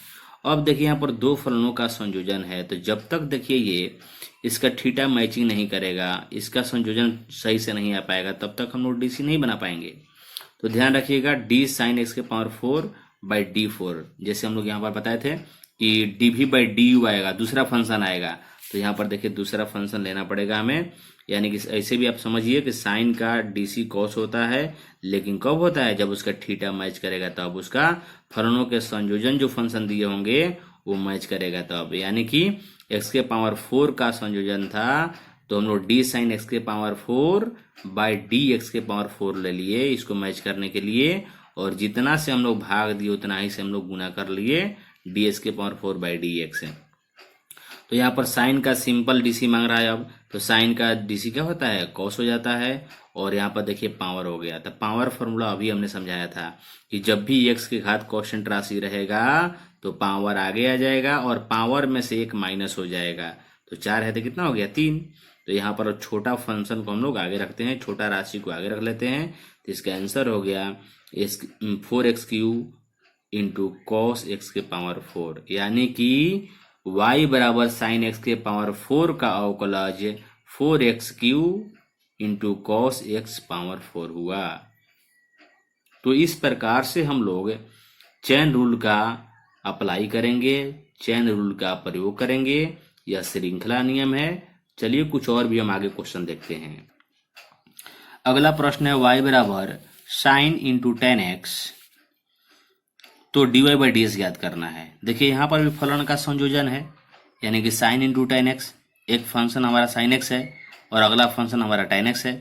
अब देखिए यहाँ पर दो फलनों का संयोजन है, तो जब तक देखिए ये इसका थीटा मैचिंग नहीं करेगा, इसका संयोजन सही से नहीं आ पाएगा, तब तक हम लोग डीसी नहीं बना पाएंगे। तो ध्यान रखिएगा डी साइन एक्स के पावर 4 बाई डी 4, जैसे हम लोग यहाँ पर बताए थे कि D V by D U आएगा, दूसरा फंक्शन आएगा, तो यहाँ पर देखिए दूसरा फंक्शन लेना पड़ेगा हमें, यानी कि ऐसे भी आप समझिए कि साइन का डीसी कॉस होता है, लेकिन कब होता है, जब उसका थीटा मैच करेगा तब, उसका फलनों के संयोजन जो फंक्शन दिए होंगे वो मैच करेगा तब। यानी कि एक्स के पावर 4 का संयोजन था तो हम लोग डी साइन एक्स के पावर 4 बाई डी एक्स के पावर 4 ले लिए इसको मैच करने के लिए, और जितना से हम लोग भाग दिए उतना ही से हम लोग गुना कर लिए डी एक्स के पावर 4 बाई डी एक्स। तो यहाँ पर साइन का सिंपल डीसी मांग रहा है, अब तो साइन का डीसी क्या होता है, कॉस हो जाता है, और यहाँ पर देखिए पावर हो गया। तो पावर फॉर्मूला अभी हमने समझाया था कि जब भी एक्स के घात क्वोशिएंट राशि रहेगा तो पावर आगे आ जाएगा और पावर में से एक माइनस हो जाएगा, तो 4 है तो कितना हो गया 3। तो यहाँ पर छोटा फंक्शन को हम लोग आगे रखते हैं, छोटा राशि को आगे रख लेते हैं, तो इसका आंसर हो गया 4x³ इंटू कॉस एक्स के पावर 4, यानी कि y बराबर साइन एक्स के पावर 4 का अवकलज 4x³ into cos x power 4 हुआ। तो इस प्रकार से हम लोग चेन रूल का अप्लाई करेंगे, चेन रूल का प्रयोग करेंगे, यह श्रृंखला नियम है। चलिए कुछ और भी हम आगे क्वेश्चन देखते हैं। अगला प्रश्न है y बराबर साइन इंटू टेन एक्स, तो dy बाई डी एस ज्ञात करना है। देखिए यहाँ पर भी फलन का संयोजन है, यानी कि साइन इंटू टेन एक्स, एक फंक्शन हमारा साइन एक्स है और अगला फंक्शन हमारा टेन एक्स है,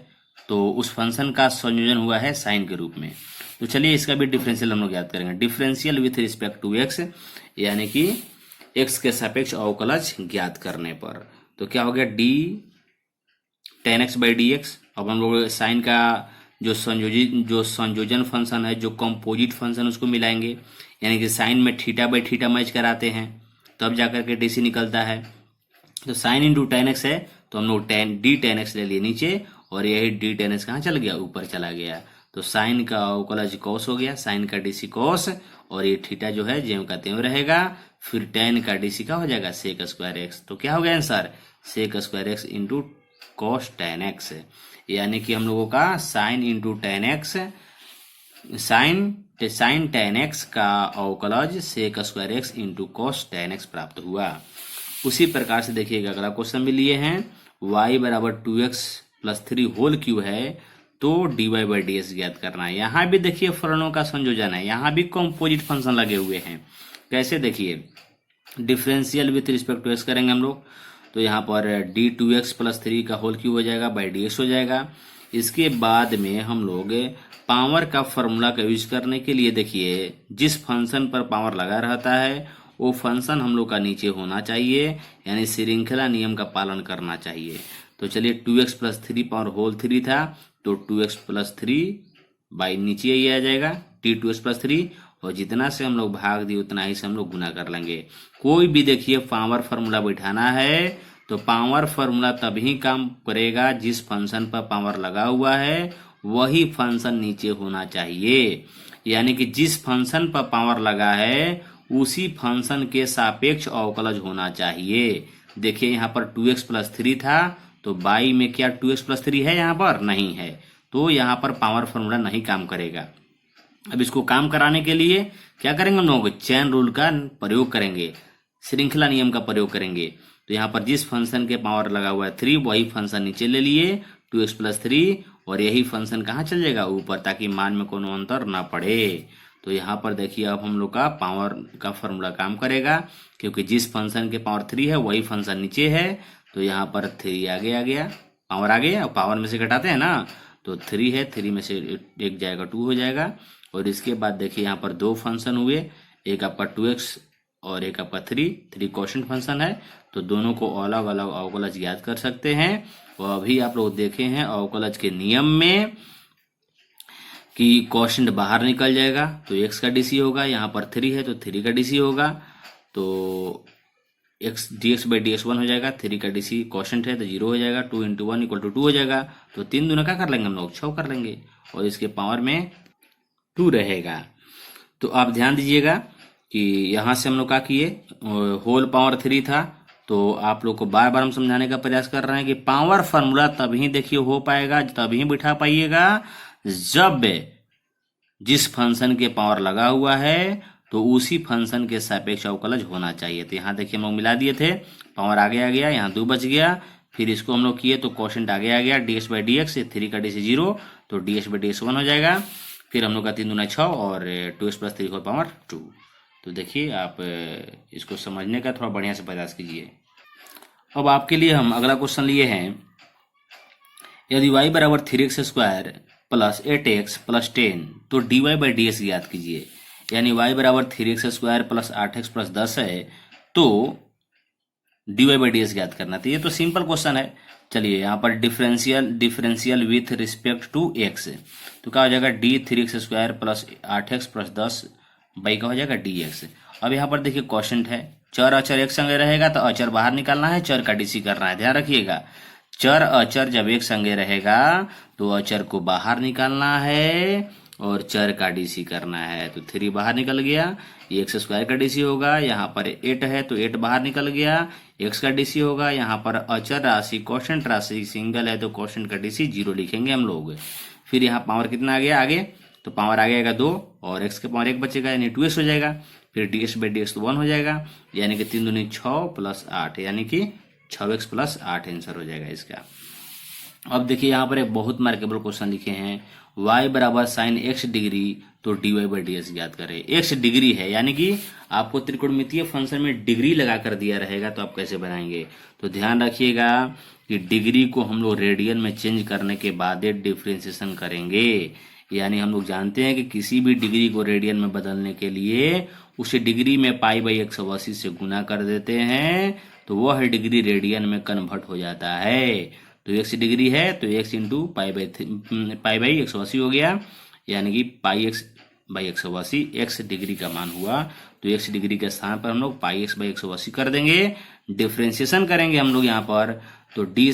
तो उस फंक्शन का संयोजन हुआ है साइन के रूप में। तो चलिए इसका भी डिफरेंशियल हम लोग याद करेंगे, differential with respect to X, यानी कि एक्स के सापेक्ष अवकलज ज्ञात करने पर। तो क्या हो गया, D tan x by D x. अब हम लोग साइन का जो संयोजन फंक्शन है, जो कंपोजिट फंक्शन, उसको मिलाएंगे, यानी कि साइन में थीटा बाई थीटा मैच कराते हैं तब जाकर के डीसी निकलता है। तो साइन इंटू टेन एक्स है, तो हम लोग डी टेन एक्स ले लिए नीचे, और यही डी टेन एक्स कहाँ चल गया, ऊपर चला गया। तो साइन का अवकलज कॉस हो गया, साइन का डीसी कॉस, और ये थीटा जो है ज्यों का त्यों रहेगा। फिर टेन का डीसी का हो जाएगा सेक स्क्वायर एक्स। तो क्या हो गया answer, sec square X into cos tan X, यानी कि हम लोगों का sine into tan X, sine tan X का अवकलज sec square X into cos tan X प्राप्त हुआ। उसी प्रकार से देखिएगा अगला क्वेश्चन भी लिए हैं, y बराबर 2x प्लस 3 होल क्यूब है, तो dy बाई डी एस ज्ञात करना है। यहाँ भी देखिए फलनों का संयोजन है, यहाँ भी कंपोजिट फंक्शन लगे हुए हैं। कैसे, देखिए differential with respect to X करेंगे हम लोग, तो यहाँ पर d2x प्लस 3 का होल क्यूब हो जाएगा बाई डी एक्स हो जाएगा। इसके बाद में हम लोग पावर का फॉर्मूला का यूज करने के लिए, देखिए जिस फंक्शन पर पावर लगा रहता है वो फंक्शन हम लोग का नीचे होना चाहिए, यानी श्रृंखला नियम का पालन करना चाहिए। तो चलिए 2x प्लस 3 पावर होल 3 था, तो 2x प्लस 3 बाई नीचे ही आ जाएगा t2x प्लस 3, और जितना से हम लोग भाग दिए उतना ही से हम लोग गुना कर लेंगे। कोई भी देखिए पावर फार्मूला बैठाना है तो पावर फार्मूला तभी काम करेगा जिस फंक्शन पर पावर लगा हुआ है वही फंक्शन नीचे होना चाहिए, यानी कि जिस फंक्शन पर पावर लगा है उसी फंक्शन के सापेक्ष अवकलज होना चाहिए। देखिए यहाँ पर 2x प्लस 3 था, तो बाई में क्या 2x प्लस 3 है, यहाँ पर नहीं है, तो यहाँ पर पावर फॉर्मूला नहीं काम करेगा। अब इसको काम कराने के लिए क्या करेंगे हम लोग, चेन रूल का प्रयोग करेंगे, श्रृंखला नियम का प्रयोग करेंगे। तो यहाँ पर जिस फंक्शन के पावर लगा हुआ है 3 वही फंक्शन नीचे ले लिए 2x प्लस 3, और यही फंक्शन कहाँ चल जाएगा, ऊपर, ताकि मान में कोनो अंतर ना पड़े। तो यहाँ पर देखिए अब हम लोग का पावर का फॉर्मूला काम करेगा, क्योंकि जिस फंक्शन के पावर 3 है वही फंक्शन नीचे है। तो यहाँ पर 3 आगे आ गया, पावर आ गया, और पावर में से घटाते हैं ना, तो 3 है, 3 में से एक जाएगा 2 हो जाएगा। और इसके बाद देखिए यहाँ पर दो फंक्शन हुए, एक आपका 2x और एक आपका 3 क्वोशंट फंक्शन है, तो दोनों को अलग अलग अवकलज ज्ञात कर सकते हैं। और अभी आप लोग देखे हैं अवकलज के नियम में कि क्वोशंट बाहर निकल जाएगा, तो x का डीसी होगा, यहाँ पर 3 है तो 3 का डीसी होगा, तो x dx by D x 1 हो जाएगा, 3 का डीसी क्वोशंट है तो 0 हो जाएगा, 2 इंटू 1 इक्वल टू 2 हो जाएगा। तो 3 दूना क्या कर लेंगे हम लोग, 6 कर लेंगे, और इसके पावर में 2 रहेगा। तो आप ध्यान दीजिएगा कि यहाँ से हम लोग क्या किए, होल पावर 3 था, तो आप लोग को बार बार हम समझाने का प्रयास कर रहे हैं कि पावर फार्मूला तभी देखिए हो पाएगा, तभी बिठा पाइएगा जब जिस फंक्शन के पावर लगा हुआ है तो उसी फंक्शन के सापेक्ष अवकलज होना चाहिए। तो यहाँ देखिए हम लोग मिला दिए थे, पावर आगे आ गया, यहाँ 2 बच गया, फिर इसको हम लोग किए तो क्वोशंट आगे आ गया, ds बाई डी एक्स, 3 का डीसी 0, तो ds बाई डी एक्स 1 हो जाएगा। फिर हम लोग का 3 दूना 6 और 2x प्लस 3 होल पावर 2। तो देखिए आप इसको समझने का थोड़ा बढ़िया से प्रयास कीजिए। अब आपके लिए हम अगला क्वेश्चन लिए हैं, यदि y बराबर 3x square plus 8x plus 10 तो dy बाई डी एक्स ज्ञात कीजिए। यानी y बराबर 3x square plus 8x plus 10 है, तो dy बाई डी एक्स ज्ञात करना। तो ये तो सिंपल क्वेश्चन है। चलिए यहाँ पर differential with respect to x, तो क्या हो जाएगा D 3x square plus 8x plus 10 by का हो जाएगा dx। अब यहाँ पर देखिए क्वोशंट है, चर अचर एक संगे रहेगा तो अचर बाहर निकालना है, चर का डीसी करना है। ध्यान रखिएगा, चर अचर जब एक संगे रहेगा तो अचर को बाहर निकालना है और चर का डीसी करना है। तो 3 बाहर निकल गया, x स्क्वायर का डीसी होगा, यहाँ पर 8 है तो 8 बाहर निकल गया, x का डीसी होगा, यहाँ पर अचर राशि क्वोशंट राशि सिंगल है तो क्वोशंट का डीसी 0 लिखेंगे हम लोग। फिर यहाँ पावर कितना आ गया आगे, तो पावर आ जाएगा 2 और x के पावर 1 बचेगा, यानी 2x हो जाएगा। फिर ds बाई डी एक्स 1 हो जाएगा, यानी कि 3 दूनी 6 प्लस 8, यानी कि 6x प्लस 8 आंसर हो जाएगा इसका। अब देखिए यहाँ पर एक बहुत मार्केबल क्वेश्चन लिखे हैं, y बराबर साइन x डिग्री तो dy बाई डी एक्स ज्ञात करें। x डिग्री है, यानी कि आपको त्रिकोणमितीय फंक्शन में डिग्री लगा कर दिया रहेगा, तो आप कैसे बनाएंगे। तो ध्यान रखिएगा कि डिग्री को हम लोग रेडियन में चेंज करने के बाद डिफ्रेंसिएशन करेंगे, यानी हम लोग जानते हैं कि किसी भी डिग्री को रेडियन में बदलने के लिए उसे डिग्री में पाई बाई 180 से गुना कर देते हैं, तो वह डिग्री रेडियन में कन्वर्ट हो जाता है। तो x डिग्री है तो x इंटू पाई बाई 180 हो गया, यानी कि पाई एक्स बाई 180 x डिग्री का मान हुआ। तो x डिग्री के स्थान पर हम लोग पाई एक्स बाई 180 कर देंगे। डिफ्रेंसिएशन करेंगे हम लोग यहाँ पर, तो d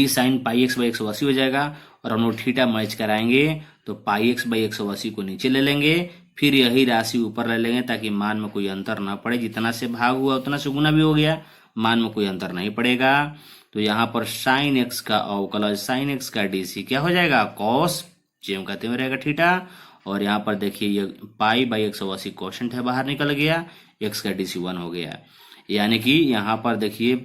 sine pi x by 180 हो जाएगा, और हम लोग थीटा मैच कराएंगे तो पाई एक्स बाई 180 को नीचे ले लेंगे, फिर यही राशि ऊपर ले लेंगे ताकि मान में कोई अंतर ना पड़े। जितना से भाग हुआ उतना से गुना भी हो गया, मान में कोई अंतर नहीं पड़ेगा। तो यहाँ पर साइन एक्स का अवकलज साइन एक्स का डीसी क्या हो जाएगा, कॉस जेम कहते हुए रहेगा थीटा। और यहाँ पर देखिए ये पाई बाई 180 क्वोशंट है, बाहर निकल गया, एक्स का डीसी 1 हो गया। यानी कि यहाँ पर देखिए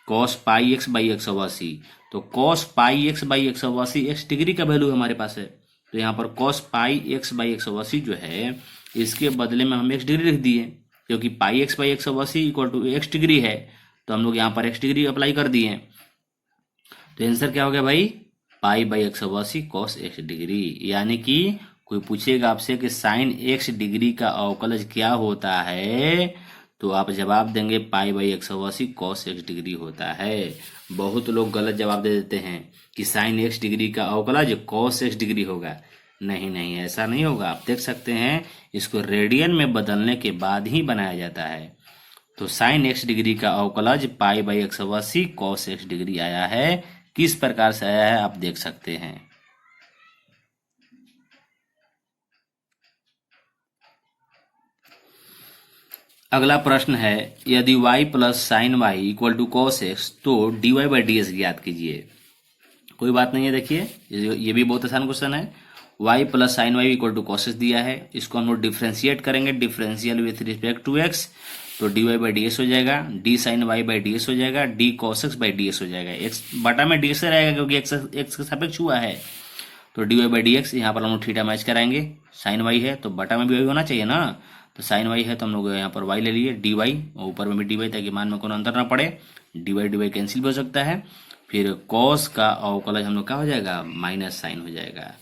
कॉस पाई एक्स बाई 180, तो cos pi x by 180 x degree का वैल्यू हमारे पास है, तो यहाँ पर कॉस पाई एक्स बाई 180 जो है इसके बदले में हम एक्स डिग्री लिख दिए, क्योंकि pi x by 180 equal to x degree है, तो हम लोग यहाँ पर एक्स डिग्री अप्लाई कर दिए। तो आंसर क्या हो गया भाई, pi by 180 cos x degree. यानी कि कोई पूछेगा आपसे कि साइन एक्स डिग्री का अवकलज क्या होता है, तो आप जवाब देंगे pi by 180 cos x degree होता है। बहुत लोग गलत जवाब दे देते हैं कि साइन एक्स डिग्री का अवकलज कॉस एक्स डिग्री होगा। नहीं नहीं, ऐसा नहीं होगा। आप देख सकते हैं इसको रेडियन में बदलने के बाद ही बनाया जाता है। तो साइन एक्स डिग्री का अवकलज pi by 180 cos x degree आया है। किस प्रकार से आया है आप देख सकते हैं। अगला प्रश्न है, यदि y plus sine Y equal to cos X तो dy बाई डी एस ज्ञात कीजिए। कोई बात नहीं है, देखिए ये भी बहुत आसान क्वेश्चन है। y plus sine Y equal to cos X दिया है, इसको हम लोग डिफ्रेंशिएट करेंगे, differential with respect to x, तो dy बाई डी एस हो जाएगा, d sine Y by D S हो जाएगा, d cos X by D S हो जाएगा। x बटा में डी एस रहेगा क्योंकि x के सापेक्ष हुआ है, तो dy बाई डी एक्स यहाँ पर हम लोग थीटा मैच कराएंगे। साइन वाई है तो बटा में भी वही होना चाहिए ना, तो साइन वाई है तो हम लोग यहाँ पर y ले लिए, dy और ऊपर में भी dy, ताकि मान में कोई अंतर ना पड़े। dy कैंसिल भी हो सकता है। फिर कॉस का अवकलज हम लोग क्या हो जाएगा, माइनस साइन हो जाएगा।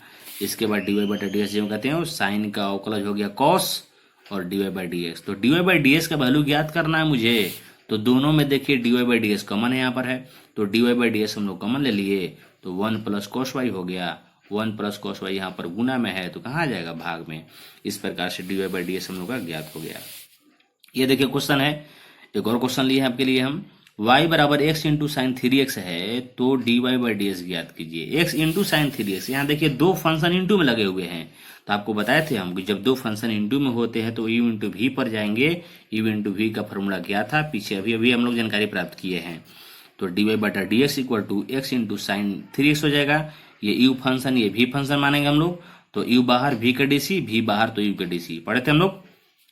इसके बाद dy बटा डी एस जो कहते हैं, साइन का अवकलज हो गया कॉस और dy बाई डी एक्स। तो dy बाई डी एक्स का वैल्यू ज्ञात करना है मुझे, तो दोनों में देखिए dy by D x common है यहाँ पर है, तो dy बाई डी एक्स हम लोग कॉमन ले लिए, तो 1 प्लस कॉस वाई हो गया। 1 प्लस कॉस वाई यहाँ पर गुना में है तो कहाँ आ जाएगा, भाग में। इस प्रकार से dy बाई डी एक्स हम लोग का ज्ञात हो गया। ये देखिए क्वेश्चन है, एक और क्वेश्चन लिए हैं आपके लिए हम, y बराबर x इंटू साइन 3x है तो dy बाई डी एस ज्ञात कीजिए। x इंटू साइन 3x, यहाँ देखिए दो फंक्शन इंटू में लगे हुए हैं, तो आपको बताए थे हम कि जब दो फंक्शन इंटू में होते हैं तो u इंटू वी पर जाएंगे। u इंटू वी का फॉर्मूला क्या था पीछे अभी हम लोग जानकारी प्राप्त किए हैं। तो dy बटा D X equal to X into sine 3x हो जाएगा। ये u फंक्शन ये v फंक्शन मानेंगे हम लोग, तो u बाहर v का डीसी, v बाहर तो u का डीसी पढ़े थे हम लोग।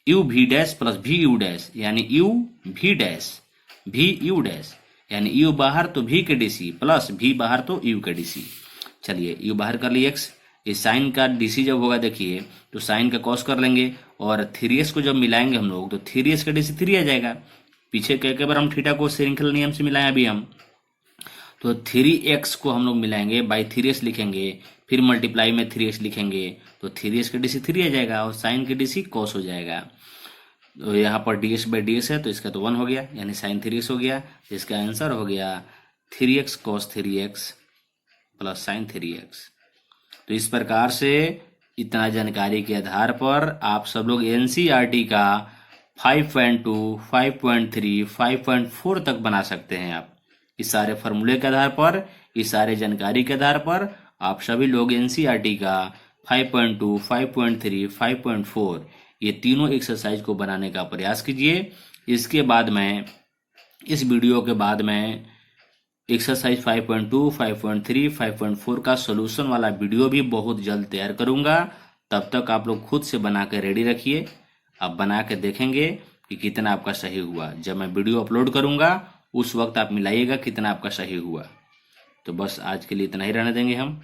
u v dash plus v u dash यानी u v dash v u dash, यानी u बाहर तो v के डीसी प्लस v बाहर तो u का डीसी। चलिए u बाहर कर लिए x, इस साइन का डीसी जब होगा देखिए तो साइन का कॉस कर लेंगे, और 3s को जब मिलाएंगे हम लोग तो 3s का डीसी 3 आ जाएगा। पीछे कई बार हम थीटा को श्रृंखला नियम से मिलाएं अभी हम, तो 3x को हम लोग मिलाएंगे बाई 3s लिखेंगे, फिर मल्टीप्लाई में 3x लिखेंगे, तो 3s का डीसी 3 आ जाएगा और साइन के डीसी कॉस हो जाएगा। तो यहाँ पर ds बाई डी एस है तो इसका तो 1 हो गया, यानी साइन 3x हो गया। इसका आंसर हो गया 3x cos 3x plus sign 3x। तो इस प्रकार से इतना जानकारी के आधार पर आप सब लोग एनसीईआरटी का 5.2, 5.3, 5.4 तक बना सकते हैं। आप इस सारे फॉर्मूले के आधार पर, इस सारे जानकारी के आधार पर आप सभी लोग एनसीईआरटी का 5.2, 5.3, 5.4 ये तीनों एक्सरसाइज को बनाने का प्रयास कीजिए। इसके बाद मैं इस वीडियो के बाद में एक्सरसाइज 5.2, 5.3, 5.4 का सॉल्यूशन वाला वीडियो भी बहुत जल्द तैयार करूंगा। तब तक आप लोग खुद से बना के रेडी रखिए। आप बना के देखेंगे कि कितना आपका सही हुआ। जब मैं वीडियो अपलोड करूंगा उस वक्त आप मिलाइएगा कितना आपका सही हुआ। तो बस आज के लिए इतना ही रहने देंगे हम।